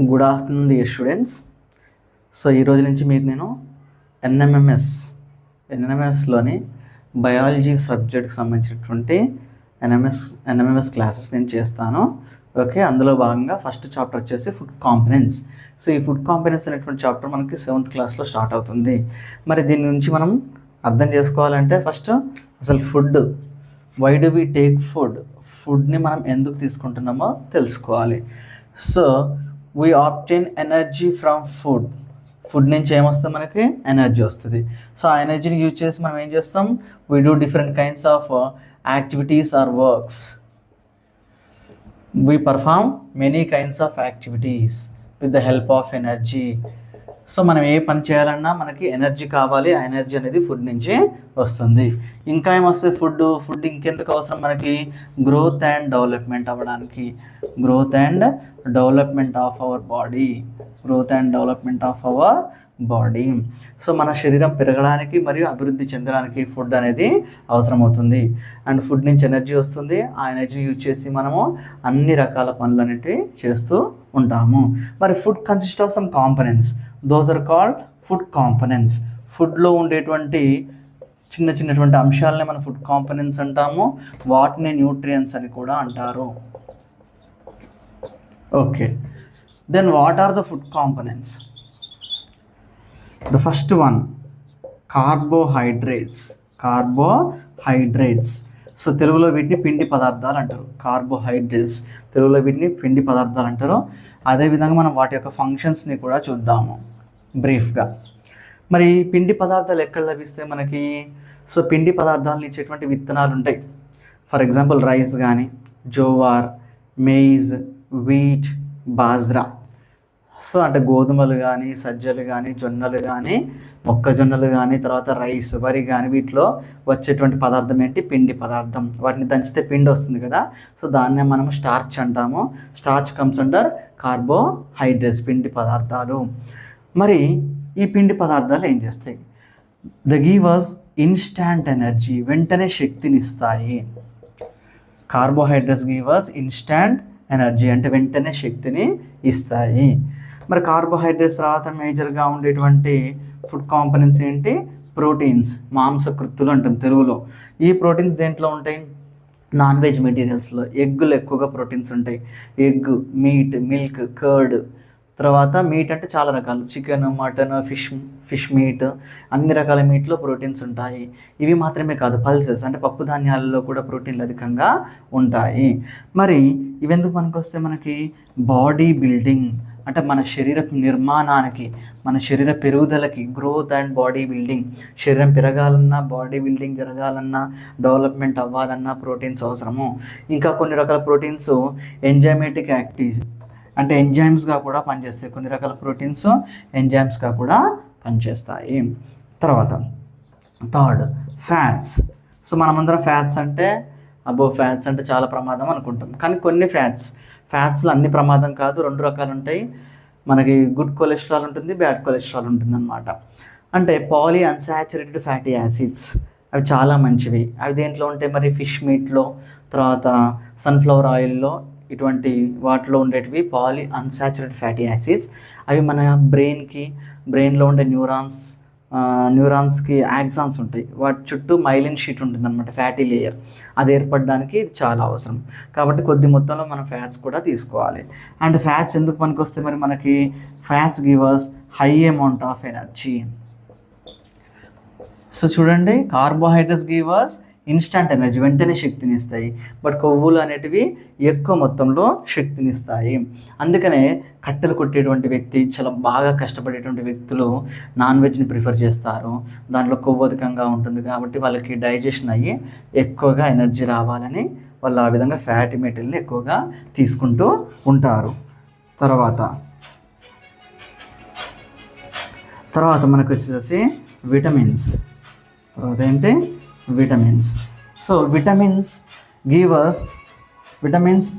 Good afternoon dear students. So ఈరోజు నుంచి మీకు నేను ఎన్ఎంఎంఎస్లోని బయాలజీ సబ్జెక్ట్కి సంబంధించినటువంటి ఎన్ఎంఎంఎస్ క్లాసెస్ నేను చేస్తాను. ఓకే, అందులో భాగంగా ఫస్ట్ చాప్టర్ వచ్చేసి ఫుడ్ కాంపనెంట్స్. సో ఈ ఫుడ్ కాంపనెంట్స్ అనేటువంటి చాప్టర్ మనకి 7th క్లాస్లో స్టార్ట్ అవుతుంది. మరి దీని నుంచి మనం అర్థం చేసుకోవాలంటే ఫస్ట్ అసలు food, why do we take ఫుడ్ని మనం ఎందుకు తీసుకుంటున్నామో తెలుసుకోవాలి. So we obtain energy from food నుంచి ఏమొస్తుంది, మనకి ఎనర్జీ వస్తుంది. సో ఆ ఎనర్జీని యూజ్ చేసి మనం ఏం చేస్తాం, we do different kinds of activities or works. We perform many kinds of activities with the help of energy. So మనం ఏ పని చేయాలన్నా మనకి ఎనర్జీ కావాలి, ఆ ఎనర్జీ అనేది ఫుడ్ నుంచి వస్తుంది. ఇంకా ఏమొస్తుంది, ఫుడ్ ఇంకెందుకు అవసరం మనకి, గ్రోత్ అండ్ డెవలప్మెంట్ అవ్వడానికి, growth and development of our body. So మన శరీరం పెరగడానికి మరియు అభివృద్ధి చెందడానికి ఫుడ్ అనేది అవసరం అవుతుంది. అండ్ ఫుడ్ నుంచి ఎనర్జీ వస్తుంది, ఆ ఎనర్జీ యూజ్ చేసి మనము అన్ని రకాల పనులు అనేటివి చేస్తూ ఉంటాము. మరి food consist of some components, those are called food components. ఫుడ్లో ఉండేటువంటి చిన్నటువంటి అంశాలనే మనం ఫుడ్ కాంపనెంట్స్ అంటాము. వాటిని న్యూట్రియంట్స్ అని కూడా అంటారు. Okay, then what are the food components? The first one, carbohydrates. So తెలుగులో వీటిని పిండి పదార్థాలు అంటారు. కార్బోహైడ్రేట్స్, తెలుగులో వీటిని పిండి పదార్థాలు అంటారు. అదేవిధంగా మనం వాటి యొక్క ఫంక్షన్స్ని కూడా చూద్దాము బ్రీఫ్గా. మరి పిండి పదార్థాలు ఎక్కడ లభిస్తాయి మనకి? సో పిండి పదార్థాలను ఇచ్చేటువంటి విత్తనాలు ఉంటాయి. ఫర్ ఎగ్జాంపుల్ రైస్ కానీ, jowar, maize, wheat, bajra. So అంటే గోధుమలు కానీ, సజ్జలు కానీ, జొన్నలు కానీ, మొక్కజొన్నలు కానీ, తర్వాత రైస్, వరి కానీ, వీటిలో వచ్చేటువంటి పదార్థం ఏంటి, పిండి పదార్థం. వాటిని దంచితే పిండి వస్తుంది కదా, సో దాన్నే మనం స్టార్చ్ అంటాము. స్టార్చ్ కమ్స్ అండర్ కార్బోహైడ్రేట్స్, పిండి పదార్థాలు. మరి ఈ పిండి పదార్థాలు ఏం చేస్తాయి? They give us instant energy, వెంటనే శక్తిని ఇస్తాయి. Carbohydrates give us instant energy, అంటే వెంటనే శక్తిని ఇస్తాయి. మరి కార్బోహైడ్రేట్స్ తర్వాత మేజర్గా ఉండేటువంటి ఫుడ్ కాంపనెంట్స్ ఏంటి? ప్రోటీన్స్, మాంసకృత్తులు అంటాం తెలుగులో. ఈ ప్రోటీన్స్ దేంట్లో ఉంటాయి? Non veg మెటీరియల్స్లో. ఎగ్గులు ఎక్కువగా ప్రోటీన్స్ ఉంటాయి. Egg, meet, milk, curd. తర్వాత మీట్ అంటే చాలా రకాలు, చికెన్, మటన్, ఫిష్ మీట్, అన్ని రకాల మీట్లో ప్రోటీన్స్ ఉంటాయి. ఇవి మాత్రమే కాదు, పల్సెస్ అంటే పప్పు ధాన్యాలలో కూడా ప్రోటీన్లు అధికంగా ఉంటాయి. మరి ఇవెందుకు మనకు వస్తే, మనకి బాడీ బిల్డింగ్ అంటే మన శరీర నిర్మాణానికి, మన శరీర పెరుగుదలకి, గ్రోత్ అండ్ బాడీ బిల్డింగ్. శరీరం పెరగాలన్నా, బాడీ బిల్డింగ్ జరగాలన్నా, డెవలప్మెంట్ అవ్వాలన్నా ప్రోటీన్స్ అవసరము. ఇంకా కొన్ని రకాల ప్రోటీన్స్ ఎంజైమేటిక్ యాక్టివ్ అంటే ఎంజైమ్స్గా కూడా పనిచేస్తాయి. కొన్ని రకాల ప్రోటీన్స్ ఎంజైమ్స్గా కూడా పనిచేస్తాయి. తర్వాత థర్డ్, ఫ్యాట్స్. సో మనమందరం ఫ్యాట్స్ అంటే ఫ్యాట్స్ అంటే చాలా ప్రమాదం అనుకుంటాం. కానీ కొన్ని ఫ్యాట్స్లో అన్ని ప్రమాదం కాదు. 2 రకాలు ఉంటాయి. మనకి గుడ్ కొలెస్ట్రాల్ ఉంటుంది, బ్యాడ్ కొలెస్ట్రాల్ ఉంటుంది అన్నమాట. అంటే పాలీ అన్సాచురేటెడ్ ఫ్యాటీ యాసిడ్స్, అవి చాలా మంచివి. అవి దేంట్లో ఉంటాయి మరి? ఫిష్ మీట్లో, తర్వాత సన్ఫ్లవర్ ఆయిల్లో, ఇటువంటి వాటిలో ఉండేటివి పాలీ అన్సాచురేటెడ్ ఫ్యాటీ యాసిడ్స్. అవి మన బ్రెయిన్లో ఉండే న్యూరాన్స్కి యాక్సాన్స్ ఉంటాయి. వాటి చుట్టూ మైలిన్ షీట్ ఉంటుంది అనమాట, ఫ్యాటీ లేయర్. అది ఏర్పడడానికి ఇది చాలా అవసరం. కాబట్టి కొద్ది మొత్తంలో మనం ఫ్యాట్స్ కూడా తీసుకోవాలి. అండ్ ఫ్యాట్స్ ఎందుకు పనికి వస్తాయి మరి మనకి? Fats give us high amount of energy. So చూడండి, carbohydrates give us instant energy, వెంటనే శక్తిని ఇస్తాయి. బట్ కొవ్వులు అనేటివి ఎక్కువ మొత్తంలో శక్తిని ఇస్తాయి. అందుకనే కట్టెలు కొట్టేటువంటి వ్యక్తి, చాలా బాగా కష్టపడేటువంటి వ్యక్తులు నాన్ వెజ్ని ప్రిఫర్ చేస్తారు. దాంట్లో కొవ్వు అధికంగా ఉంటుంది కాబట్టి వాళ్ళకి డైజెషన్ అయ్యి ఎక్కువగా ఎనర్జీ రావాలని వాళ్ళు ఆ విధంగా ఫ్యాటీ మెటీరియల్ని ఎక్కువగా తీసుకుంటూ ఉంటారు. తర్వాత మనకు వచ్చేసి విటమిన్స్. తర్వాత ఏంటి? Vitamins. So vitamins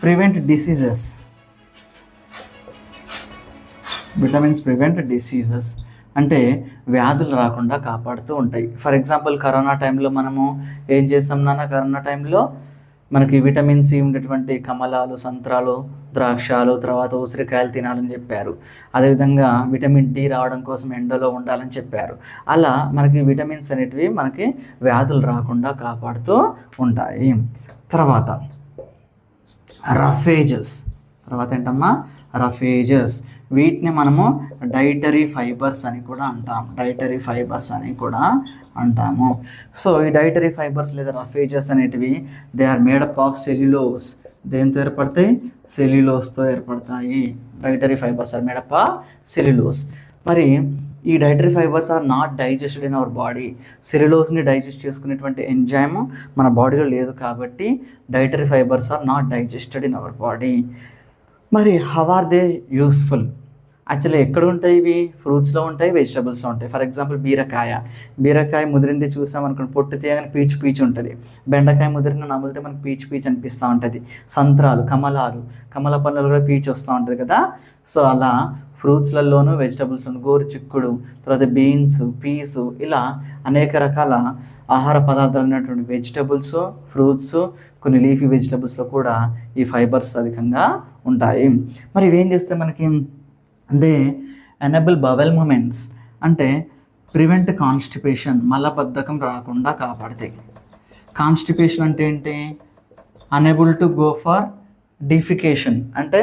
prevent diseases. అంటే వ్యాధులు రాకుండా కాపాడుతూ ఉంటాయి. ఫర్ ఎగ్జాంపుల్ కరోనా టైంలో మనము ఏం చేస్తాం నాన్న? కరోనా టైంలో మనకి విటమిన్ సి ఉండేటువంటి కమలాలు, సంత్రాలు, ద్రాక్షాలు, తర్వాత ఉసిరికాయలు తినాలని చెప్పారు. అదేవిధంగా విటమిన్ డి రావడం కోసం ఎండలో ఉండాలని చెప్పారు. అలా మనకి విటమిన్స్ అనేటివి మనకి వ్యాధులు రాకుండా కాపాడుతూ ఉంటాయి. తర్వాత రఫేజెస్. తర్వాత ఏంటమ్మా? రఫేజెస్. వీటిని మనము డైటరీ ఫైబర్స్ అని కూడా అంటాము. సో ఈ డైటరీ ఫైబర్స్ లేదా రఫేజెస్ అనేటివి they are made up of cellulose. దేంతో ఏర్పడతాయి? సెల్యులోస్తో ఏర్పడతాయి. Dietary fibres are made up of cellulose. మరి ఈ dietary fibres are not digested in our body. సెల్యులోస్ని డైజెస్ట్ చేసుకునేటువంటి ఎంజైమ్ మన బాడీలో లేదు కాబట్టి dietary fibres are not digested in our body. మరి how are they useful? Actually ఎక్కడ ఉంటాయి ఇవి? ఫ్రూట్స్లో ఉంటాయి, వెజిటబుల్స్లో ఉంటాయి. ఫర్ ఎగ్జాంపుల్ బీరకాయ ముదిరింది చూసామనుకోండి, పొట్టు తీయగానే పీచు ఉంటుంది. బెండకాయ ముదిరిన నమిలితే మనకు పీచు అనిపిస్తూ ఉంటుంది. సంత్రాలు, కమల పళ్ళలో కూడా పీచు వస్తూ ఉంటుంది కదా. సో అలా ఫ్రూట్స్లలోనూ వెజిటబుల్స్లోను గోరుచిక్కుడు, తర్వాత బీన్స్, పీసు, ఇలా అనేక రకాల ఆహార పదార్థాలు ఉన్నటువంటి వెజిటబుల్స్, ఫ్రూట్స్, కొన్ని లీఫీ వెజిటబుల్స్లో కూడా ఈ ఫైబర్స్ అధికంగా ఉంటాయి. మరి ఇవేం చేస్తే మనకి దే ఎనేబుల్ బవెల్ మూమెంట్స్, అంటే ప్రివెంట్ కాన్స్టిపేషన్, మలబద్ధకం రాకుండా కాపాడతాయి. కాన్స్టిపేషన్ అంటే ఏంటి? Unable to go for defecation, అంటే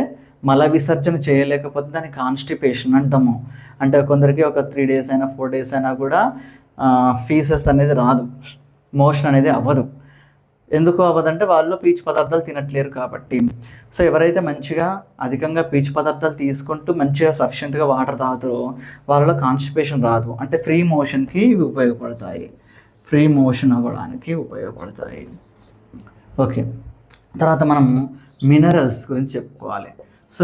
మల విసర్జన చేయలేకపోతే దాన్ని కాన్స్టిపేషన్ అంటాము. అంటే కొందరికి ఒక 3 days అయినా 4 days అయినా కూడా ఫీసెస్ అనేది రాదు, మోషన్ అనేది అవ్వదు. ఎందుకు అవ్వదంటే వాళ్ళు పీచు పదార్థాలు తినట్లేరు కాబట్టి. సో ఎవరైతే మంచిగా అధికంగా పీచు పదార్థాలు తీసుకుంటూ మంచిగా సఫిషియెంట్గా వాటర్ తాగుతారో వాళ్ళలో కాన్స్టిపేషన్ రాదు. అంటే ఫ్రీ మోషన్కి ఇవి ఉపయోగపడతాయి, ఫ్రీ మోషన్ అవ్వడానికి ఉపయోగపడతాయి. ఓకే, తర్వాత మనము మినరల్స్ గురించి చెప్పుకోవాలి. సో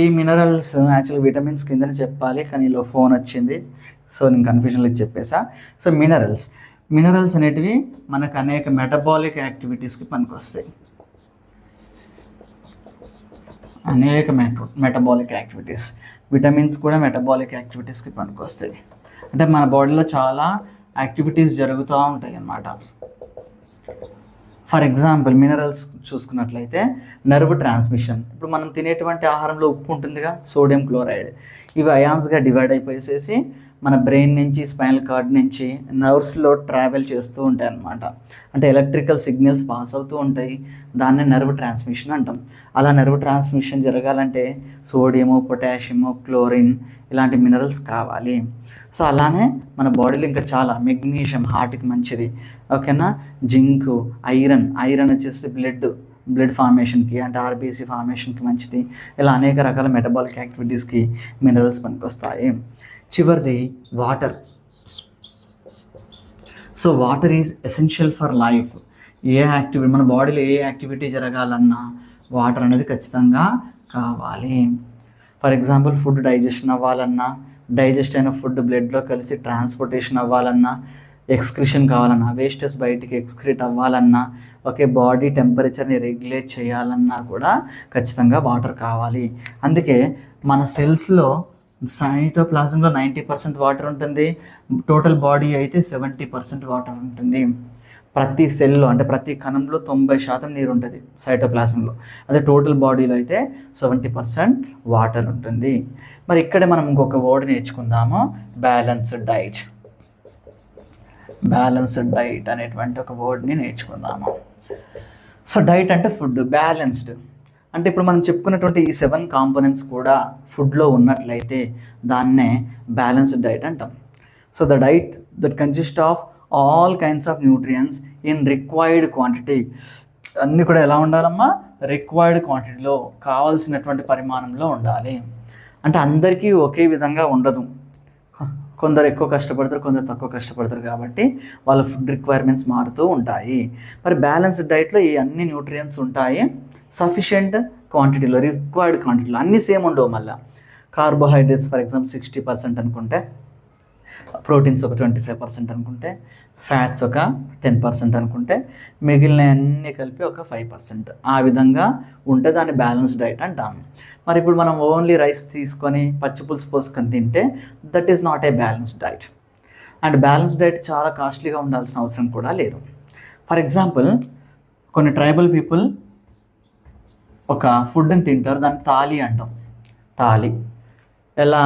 ఈ మినరల్స్ యాక్చువల్లీ విటమిన్స్ కిందని చెప్పాలి, కానీ ఇలా ఫోన్ వచ్చింది, సో నేను కన్ఫ్యూజన్లో చెప్పేసా. సో మినరల్స్ అనేటివి మనకు అనేక మెటబాలిక్ యాక్టివిటీస్కి పనికొస్తాయి. మెటబాలిక్ యాక్టివిటీస్, విటమిన్స్ కూడా మెటబాలిక్ యాక్టివిటీస్కి పనికొస్తాయి. అంటే మన బాడీలో చాలా యాక్టివిటీస్ జరుగుతూ ఉంటాయి అన్నమాట. ఫర్ ఎగ్జాంపుల్ మినరల్స్ చూసుకున్నట్లయితే నర్వ్ ట్రాన్స్మిషన్. ఇప్పుడు మనం తినేటువంటి ఆహారంలో ఉప్పు ఉంటుందిగా, సోడియం క్లోరైడ్, ఇవి అయాన్స్గా డివైడ్ అయిపోయేసేసి మన బ్రెయిన్ నుంచి, స్పైనల్ కార్డ్ నుంచి నర్వ్స్లో ట్రావెల్ చేస్తూ ఉంటాయి అన్నమాట. అంటే ఎలక్ట్రికల్ సిగ్నల్స్ పాస్ అవుతూ ఉంటాయి, దాన్నే నర్వ్ ట్రాన్స్మిషన్ అంటాం. అలా నర్వ్ ట్రాన్స్మిషన్ జరగాలంటే సోడియము, పొటాషియము, క్లోరిన్ ఇలాంటి మినరల్స్ కావాలి. సో అలానే మన బాడీలో ఇంకా చాలా, మెగ్నీషియం హార్ట్కి మంచిది, ఓకేనా, జింకు, ఐరన్ వచ్చేసి బ్లడ్ ఫార్మేషన్కి, అంటే ఆర్బీసీ ఫార్మేషన్కి మంచిది. ఇలా అనేక రకాల మెటబాలిక్ యాక్టివిటీస్కి మినరల్స్ పనికొస్తాయి. చివరిది water. So water is essential for life. మన బాడీలో ఏ యాక్టివిటీ జరగాలన్నా వాటర్ అనేది ఖచ్చితంగా కావాలి. ఫర్ ఎగ్జాంపుల్ ఫుడ్ డైజెషన్ అవ్వాలన్నా, డైజెస్ట్ అయిన ఫుడ్ బ్లడ్లో కలిసి ట్రాన్స్పోర్టేషన్ అవ్వాలన్నా, ఎక్స్క్రిషన్ కావాలన్నా, వేస్టెస్ బయటికి ఎక్స్క్రీట్ అవ్వాలన్నా, ఓకే, బాడీ టెంపరేచర్ని రెగ్యులేట్ చేయాలన్నా కూడా ఖచ్చితంగా వాటర్ కావాలి. అందుకే మన సెల్స్లో సైటోప్లాజంలో 90% వాటర్ ఉంటుంది, టోటల్ బాడీ అయితే 70% వాటర్ ఉంటుంది. ప్రతి సెల్లో, అంటే ప్రతి కణంలో 90% నీరు ఉంటుంది సైటోప్లాజంలో. అదే టోటల్ బాడీలో అయితే 70% వాటర్ ఉంటుంది. మరి ఇక్కడే మనం ఇంకొక వర్డ్ నేర్చుకుందాము, బ్యాలెన్స్డ్ డైట్ అనేటువంటి ఒక వర్డ్ని నేర్చుకుందాము. సో డైట్ అంటే ఫుడ్, బ్యాలెన్స్డ్ అంటే ఇప్పుడు మనం చెప్పుకున్నటువంటి ఈ 7 కాంపోనెంట్స్ కూడా ఫుడ్లో ఉన్నట్లయితే దాన్నే బ్యాలెన్స్డ్ డైట్ అంటాం. So the diet that consist of all kinds of nutrients in required quantity. అన్నీ కూడా ఎలా ఉండాలమ్మా? రిక్వైర్డ్ క్వాంటిటీలో, కావాల్సినటువంటి పరిమాణంలో ఉండాలి. అంటే అందరికీ ఒకే విధంగా ఉండదు, కొందరు ఎక్కువ కష్టపడతారు, కొందరు తక్కువ కష్టపడతారు, కాబట్టి వాళ్ళ ఫుడ్ రిక్వైర్మెంట్స్ మారుతూ ఉంటాయి. మరి బ్యాలెన్స్డ్ డైట్లో ఈ అన్ని న్యూట్రియంట్స్ ఉంటాయి, సఫిషియెంట్ క్వాంటిటీలో, రిక్వైర్డ్ క్వాంటిటీలో. అన్నీ సేమ్ ఉండవు. మళ్ళీ కార్బోహైడ్రేట్స్ ఫర్ ఎగ్జాంపుల్ 60% అనుకుంటే, ప్రోటీన్స్ ఒక 25% అనుకుంటే, ఫ్యాట్స్ ఒక 10% అనుకుంటే, మిగిలిన అన్నీ కలిపి ఒక 5%. ఆ విధంగా ఉంటే దాన్ని బ్యాలెన్స్డ్ డైట్ అంటాము. మరి ఇప్పుడు మనం ఓన్లీ రైస్ తీసుకొని పచ్చిపులుసు పోసుకొని తింటే that is not a balanced diet. And balanced diet చాలా కాస్ట్లీగా ఉండాల్సిన అవసరం కూడా లేదు. ఫర్ ఎగ్జాంపుల్ కొన్ని ట్రైబల్ పీపుల్ ఒక ఫుడ్ని తింటారు, దాన్ని తాలి అంటాం. తాలి ఎలా?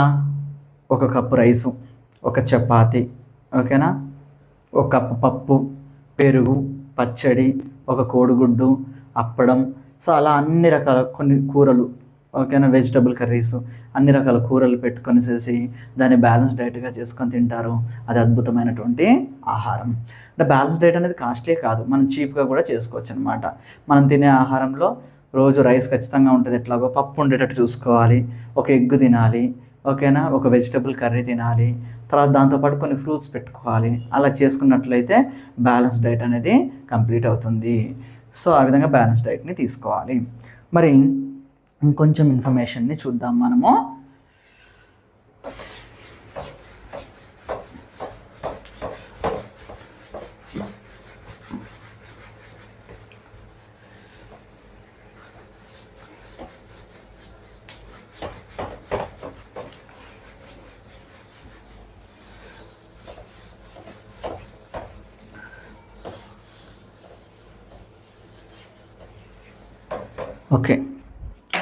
ఒక కప్పు రైసు, ఒక చపాతి, ఓకేనా, ఒక కప్పు పప్పు, పెరుగు, పచ్చడి, ఒక కోడిగుడ్డు, అప్పడం, సో అలా అన్ని రకాల కొన్ని కూరలు, ఓకేనా, వెజిటబుల్ కర్రీస్, అన్ని రకాల కూరలు పెట్టుకొని చేసి దాన్ని బ్యాలెన్స్ డైట్గా చేసుకొని తింటారు. అది అద్భుతమైనటువంటి ఆహారం. అంటే బ్యాలెన్స్ డైట్ అనేది కాస్ట్లీ కాదు, మనం చీప్గా కూడా చేసుకోవచ్చు అనమాట. మనం తినే ఆహారంలో రోజు రైస్ ఖచ్చితంగా ఉంటుంది, ఎట్లాగో పప్పు ఉండేటట్టు చూసుకోవాలి, ఒక ఎగ్ తినాలి, ఓకేనా, ఒక వెజిటబుల్ కర్రీ తినాలి, తర్వాత దాంతోపాటు కొన్ని ఫ్రూట్స్ పెట్టుకోవాలి. అలా చేసుకున్నట్లయితే బ్యాలెన్స్ డైట్ అనేది కంప్లీట్ అవుతుంది. సో ఆ విధంగా బ్యాలెన్స్ డైట్ని తీసుకోవాలి. మరి ఇంకొంచెం ఇన్ఫర్మేషన్ని చూద్దాం మనము. ఓకే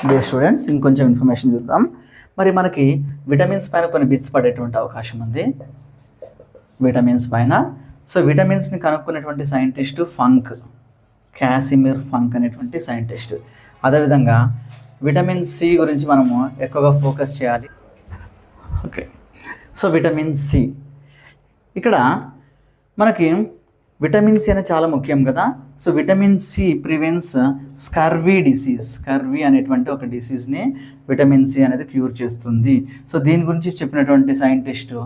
డియర్ స్టూడెంట్స్, ఇంకొంచెం ఇన్ఫర్మేషన్ చూద్దాం. మరి మనకి విటమిన్స్ పైన కొన్ని బిట్స్ పడేటువంటి అవకాశం ఉంది. విటమిన్స్ పైన, సో విటమిన్స్ని కనుక్కున్నటువంటి సైంటిస్టు ఫంక్, క్యాసిమిర్ ఫంక్ అనేటువంటి సైంటిస్ట్. అదేవిధంగా విటమిన్ సి గురించి మనము ఎక్కువగా ఫోకస్ చేయాలి. ఓకే, సో విటమిన్ సి, ఇక్కడ మనకి విటమిన్ సి అనేది చాలా ముఖ్యం కదా. So vitamin C prevents scurvy disease. Scurvy అనేటువంటి ఒక డిసీజ్ని విటమిన్ సి అనేది క్యూర్ చేస్తుంది. సో దీని గురించి చెప్పినటువంటి సైంటిస్టు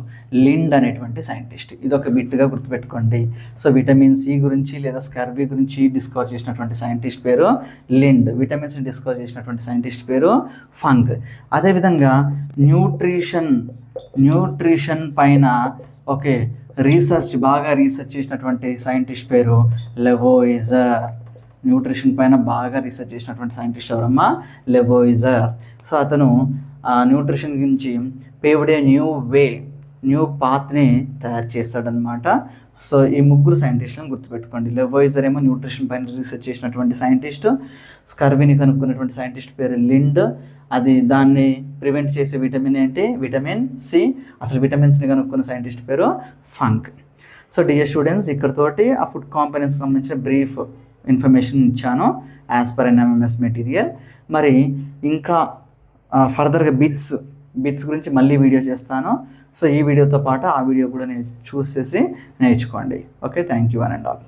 లిండ్ అనేటువంటి సైంటిస్ట్. ఇది ఒక బిట్గా గుర్తుపెట్టుకోండి. సో విటమిన్ సి గురించి లేదా స్కర్వీ గురించి డిస్కవర్ చేసినటువంటి సైంటిస్ట్ పేరు లిండ్. విటమిన్స్ని డిస్కవర్ చేసినటువంటి సైంటిస్ట్ పేరు ఫంక్. అదేవిధంగా న్యూట్రిషన్ పైన ఓకే బాగా రీసెర్చ్ చేసినటువంటి సైంటిస్ట్ పేరు లెవోయిజర్. న్యూట్రిషన్ పైన బాగా రీసెర్చ్ చేసినటువంటి సైంటిస్ట్ ఎవరమ్మా? లెవోయిజర్. సో అతను న్యూట్రిషన్ గురించి పేవ్డ్ ఏ న్యూ పాత్ని తయారు చేస్తాడనమాట. సో ఈ ముగ్గురు సైంటిస్టులను గుర్తుపెట్టుకోండి. లెవోయిజర్ ఏమో న్యూట్రిషన్ పైన రీసెర్చ్ చేసినటువంటి సైంటిస్ట్, స్కర్వీని కనుక్కున్నటువంటి సైంటిస్ట్ పేరు లిండ్, అది దాన్ని ప్రివెంట్ చేసే విటమిన్ ఏంటి? Vitamin C. అసలు విటమిన్స్ని కనుక్కున్న సైంటిస్ట్ పేరు ఫంక్. సో డియర్ స్టూడెంట్స్, ఇక్కడతోటి ఆ ఫుడ్ కాంపోనెంట్స్ సంబంధించిన బ్రీఫ్ ఇన్ఫర్మేషన్ ఇచ్చాను యాజ్ పర్ ఎన్ఎంఎంఎస్ మెటీరియల్. మరి ఇంకా ఫర్దర్గా బిట్స్ గురించి మళ్ళీ వీడియో చేస్తాను. సో ఈ వీడియోతో పాటు ఆ వీడియో కూడా నేను చూసేసి నేర్చుకోండి. Okay, thank you one and all.